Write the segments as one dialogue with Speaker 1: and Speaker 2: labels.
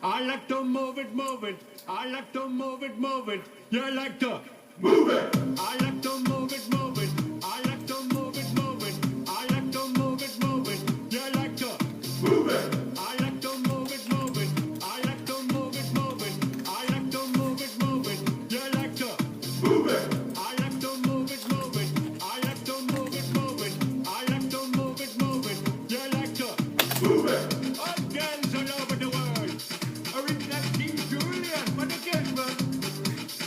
Speaker 1: I like to move it, move it. I like to move it, move it. You like to move it. I like to move it, move it. I like to move it, move it. I like to move it, move it. You like to move it. I like to move it, move it. I like to move it, move it. I like to move it, move it. You like to move it. I like to move it, move it. I like to move it, move it. I like to move it, move it. You like to move it. All girls all over the world. Original King Julian, what a girl, man.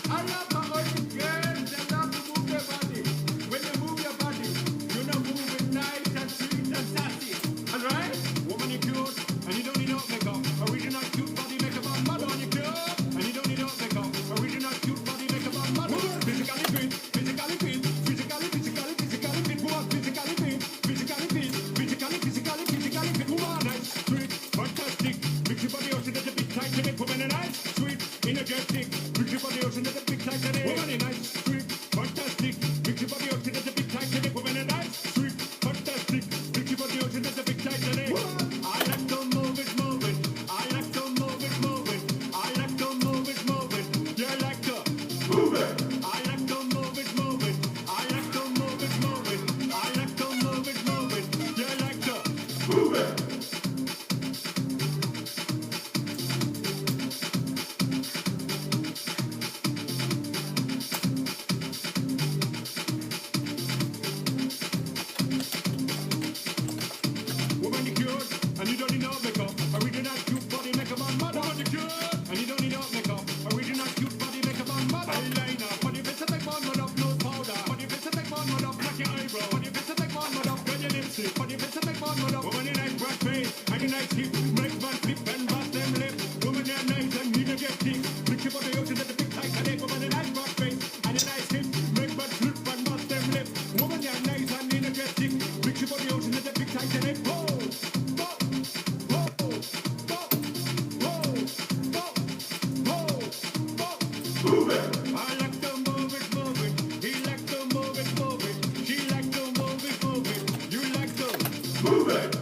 Speaker 1: I love my old girls. They love to move their body. When you move your body, you know move it nice and sweet and sassy. Alright? Woman, you cute, and you don't need no makeup. Original cute body makeup on model. Woman, you cute, and you don't need no makeup. Original cute body makeup on model. Physically fit, physically fit, physically fit. Woman, physically fit, physically fit, physically fit. Woman, nice, sweet, fantastic. Mix your body ocean at the big tight and it. Woman, nice, sweet, energetic. Mix your body ocean at the big tight and it. Woman, nice, sweet, fantastic. Mix your body ocean at the big tight and it. Woman, nice, sweet, fantastic. Mix your body ocean at the big tight and it. I like to move it, move it. I like to move it, move it. I like to move it, move it. You like to move it. I like to move it, move it. I like to move it, move it. I like to move it, move it. You like to move it. Woman, you cute, and you don't need no makeup. Original cute body makeup on mother. Woman, you cute, and you don't need no makeup. Original cute body makeup on mother. Eyeliner, for the face to make one mud up, nose powder. For the face to make one mud up, black your eyebrow. For the face to make one mud up, red your lipstick. For the face to make one mud up. Woman, you nice broad face, and you nice hip. Make man flip and bust them lip. Woman, you nice and energetic. Flick your body ocean at the big tight and it. Woman, you nice broad face, and you nice hip. Make man flip and bust them lip. Woman, you nice and energetic. Flick your body ocean at the big tight and it. Whoa, whoa, whoa, whoa, whoa, whoa, whoa. Move it. I like to move it, move it. He like to move it, move it. She like to move it, move it. You like to move it.